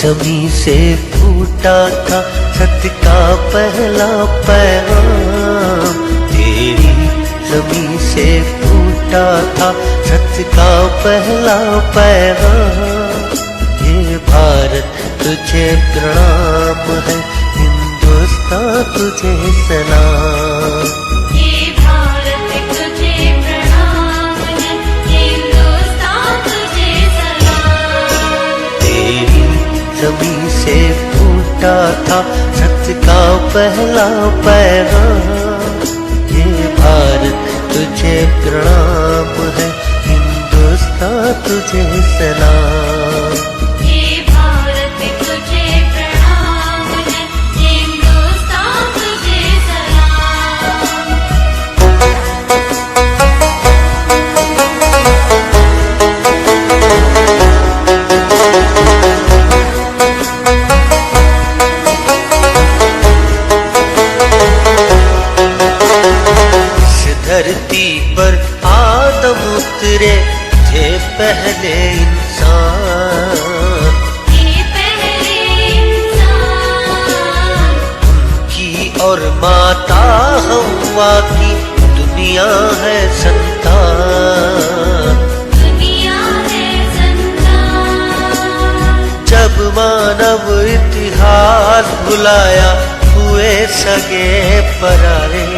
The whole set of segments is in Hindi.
जमी से फूटा था सत्य का पहला पैगाम। तेरी जमी से फूटा था सत्य का पहला पैगाम। ये भारत तुझे प्रणाम है, हिंदुस्तान तुझे सलाम। ये भारत तुझे प्रणाम है, हिंदुस्तान तुझे सलाम। तेरी जमी से फूटा था सत्य का पहला पैगाम। ये भारत तुझे प्रणाम है, हिंदुस्तान तुझे सलाम। ये भारत तुझे प्रणाम है, हिंदुस्तान तुझे सलाम। धरती पर आदम उतरे थे पहले इंसान। ये पहले इंसान, उनकी और माता हव्वा की दुनिया है संतान। दुनिया है संतान। जब मानव इतिहास भुलाया हुए सगे पराए,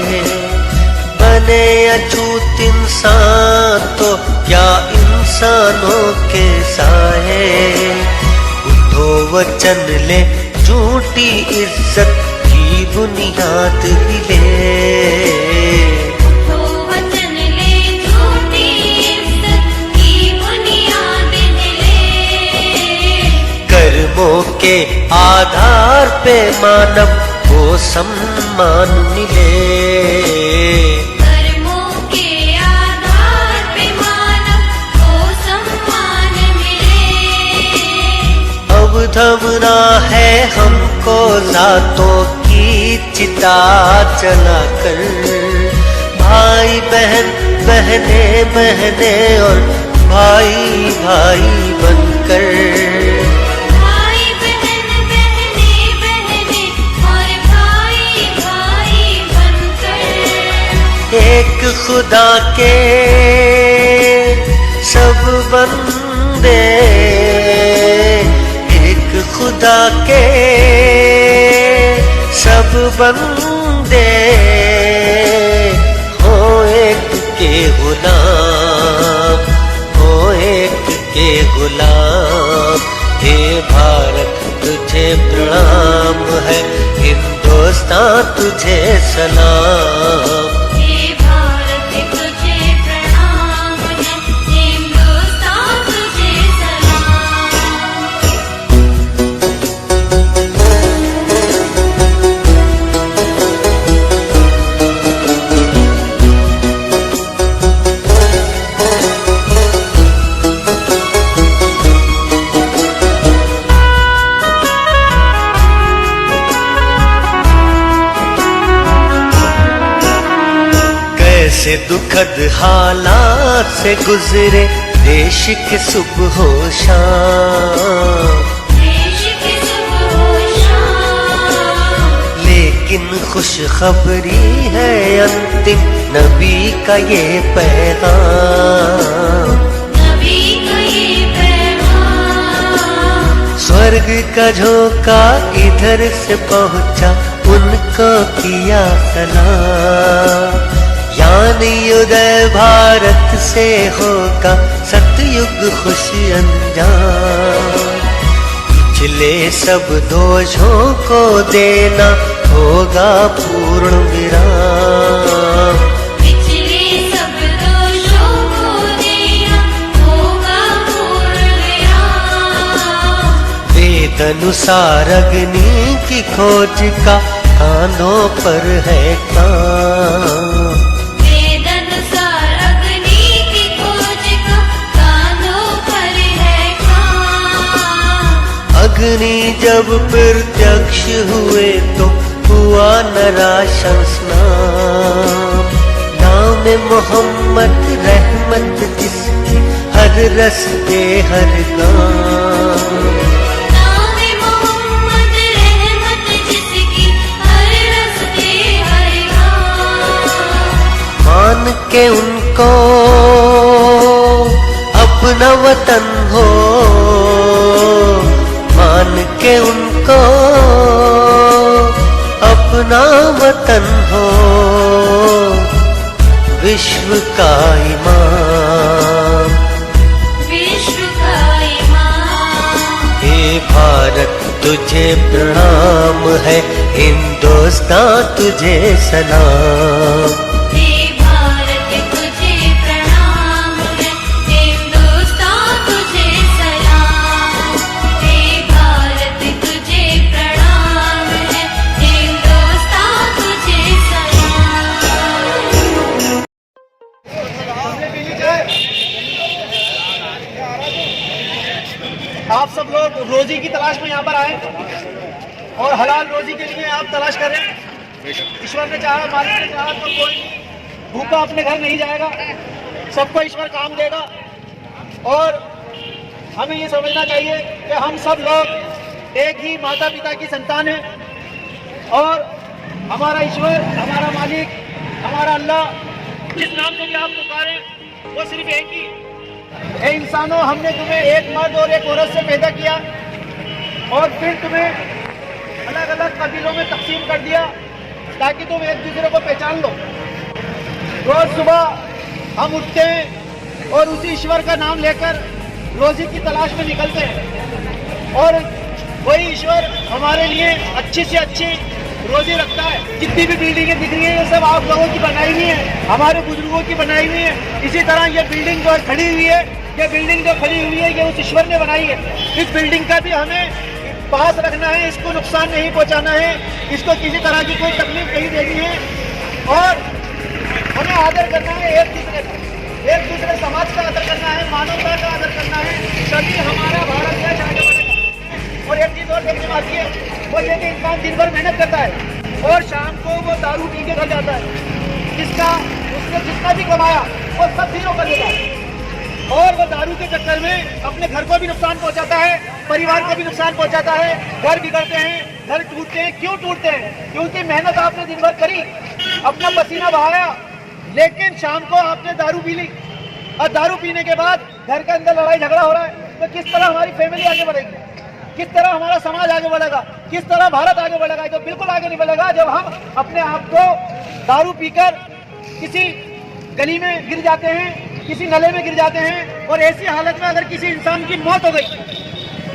बने अछूत इंसान तो क्या इंसानों के साए। उठो वचन ले झूठी इज्जत की बुनियाद हिले। तो वचन ले झूठी इज्जत की बुनियाद हिले। कर्मों के आधार पे मानव को सम्मान मिले। कर्मों के आधार पे मानव को सम्मान मिले। अब थमना है हमको जातों की चिता जलाकर। भाई बहन, बहने बहने और भाई भाई बनकर। भाई बहन, बहने बहने और भाई भाई बनकर। एक खुदा के सब बंदे, एक खुदा के सब बंदे, हो एक के गुलाम, हो एक के गुलाम। हे भारत तुझे प्रणाम है, हिंदुस्तान तुझे सलाम। ये भारत तुझे प्रणाम है, हिंदुस्तान तुझे सलाम। कैसे दुखद हालात से गुजरे देश के सुबह शाम। देश की सुबह शाम, लेकिन खुशखबरी है अंतिम नबी का ये पैगाम। नबी का ये पैगाम। स्वर्ग का झोंका इधर से पहुंचा, उनको किया सलाम। यानी उदय भारत से होगा सतयुग खुशी अंजाम। पिछले सब दोषों को देना होगा पूर्ण विराम। पिछले सब दोषों को देना होगा पूर्ण विराम। वेद अनुसार अग्नि की खोज का कांधों पर है काम। वेद अनुसार अग्नि की खोज का कानों पर है काम। अग्नि जब प्रत्यक्ष हुए तो हुआ नराशंस नाम। नाम मोहम्मद रहमत जिसकी हर रस्ते हर गाम। नाम के उनको अपना वतन हो, मान के उनको अपना वतन हो, विश्व का ईमान, विश्व का ईमान। हे भारत तुझे प्रणाम है, हिंदुस्तान तुझे सलाम। हे भारत तुझे प्रणाम है, हिंदुस्तान तुझे सलाम। हे भारत तुझे प्रणाम है, हिंदुस्तान तुझे सलाम। आप सब लोग रोजी की तलाश में यहाँ पर आए और हलाल रोजी के लिए आप तलाश कर रहे हैं। ईश्वर ने चाहा, मालिक ने चाहा तो कोई भूखा अपने घर नहीं जाएगा, सबको ईश्वर काम देगा। और हमें ये समझना चाहिए कि हम सब लोग एक ही माता पिता की संतान हैं और हमारा ईश्वर, हमारा मालिक, हमारा अल्लाह, जिस नाम से भी आप पुकारें वो सिर्फ एक ही। हे इंसानों, हमने तुम्हें एक मर्द और एक औरत से पैदा किया और फिर तुम्हें अलग अलग कबीलों में तकसीम कर दिया ताकि तुम एक दूसरे को पहचान लो। रोज सुबह हम उठते हैं और उसी ईश्वर का नाम लेकर रोजी की तलाश में निकलते हैं और वही ईश्वर हमारे लिए अच्छी से अच्छी रोजी रखता है। जितनी भी बिल्डिंगें दिख रही हैं ये सब आप लोगों की बनाई हुई है, हमारे बुजुर्गों की बनाई हुई है। इसी तरह ये बिल्डिंग जो खड़ी हुई है, ये बिल्डिंग जो खड़ी हुई है ये उस ईश्वर ने बनाई है। इस बिल्डिंग का भी हमें पास रखना है, इसको नुकसान नहीं पहुंचाना है, इसको किसी तरह की कोई तकलीफ नहीं देनी है और हमें आदर करना है एक दूसरे का, एक दूसरे समाज का आदर करना है, मानवता का आदर करना है, तभी हमारा भारत देश आगे बढ़ेगा। और एक चीज और देखने आती है वो ये कि इंसान दिन भर मेहनत करता है और शाम को वो दारू पी के घर जाता है, जिसका उसने जितना भी कमाया वो सब जीरो कर देता है और वो दारू के चक्कर में अपने घर को भी नुकसान पहुंचाता है, परिवार को भी नुकसान पहुंचाता है, घर बिगड़ते हैं, घर टूटते हैं। क्यों टूटते हैं? क्योंकि मेहनत आपने दिन भर करी, अपना पसीना बहाया, लेकिन शाम को आपने दारू पी ली और दारू पीने के बाद घर के अंदर लड़ाई झगड़ा हो रहा है। तो किस तरह हमारी फैमिली आगे बढ़ेगी, किस तरह हमारा समाज आगे बढ़ेगा, किस तरह भारत आगे बढ़ेगा? तो बिल्कुल आगे नहीं बढ़ेगा जब हम अपने आप को दारू पीकर किसी गली में गिर जाते हैं, किसी नले में गिर जाते हैं और ऐसी हालत में अगर किसी इंसान की मौत हो गई,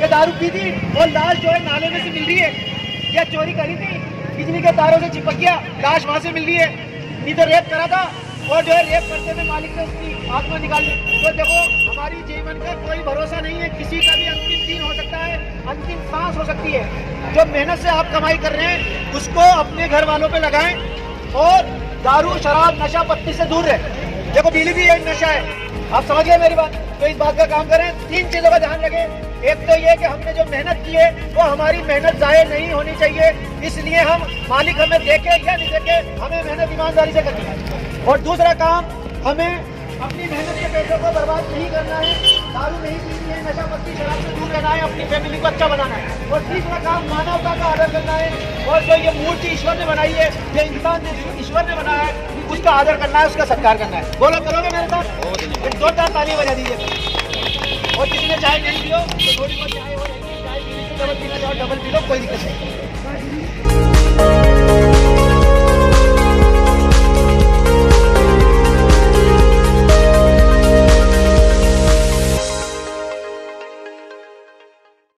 ये दारू पी थी और लाश जो है नाले में से मिल रही है, या चोरी करी थी, बिजली के तारों से चिपक गया, लाश वहां से मिल रही है, नहीं तो रेप करा था और जो है रेप करते हुए मालिक ने उसकी आत्मा निकाल ली। तो देखो हमारी जीवन का कोई भरोसा नहीं है, किसी का भी अंतिम दिन हो सकता है, अंतिम सांस हो सकती है। जो मेहनत से आप कमाई कर रहे हैं उसको अपने घर वालों पे लगाएं और दारू, शराब, नशा पत्ती से दूर रहे। देखो बिजली भी एक नशा है, आप समझ गए मेरी बात? तो इस बात का काम करें, तीन चीजों का ध्यान रखें। एक तो ये कि हमने जो मेहनत की है वो हमारी मेहनत जाया नहीं होनी चाहिए, इसलिए हम मालिक हमें देखे या नहीं देखे हमें मेहनत ईमानदारी से करनी है। और दूसरा काम, हमें अपनी मेहनत के पैसों को बर्बाद नहीं करना है, दारू नहीं पीनी है, नशा पत्ती शराब से दूर रहना है, अपनी फैमिली को अच्छा बनाना है। और तीसरा काम, मानवता का आदर करना है और जो ये मूर्ति ईश्वर ने बनाई है, ये इंसान ईश्वर ने बनाया है, उसका आदर करना है, उसका सत्कार करना है। बोलो, करोगे मेरे साथ? एक जोरदार ताली बजा दीजिए। और किसी ने चाय नहीं पियो तो थोड़ी बहुत चाय हो रहेगी, चाय पीने से डबल पीना चाहो डबल पी लो, कोई दिक्कत नहीं।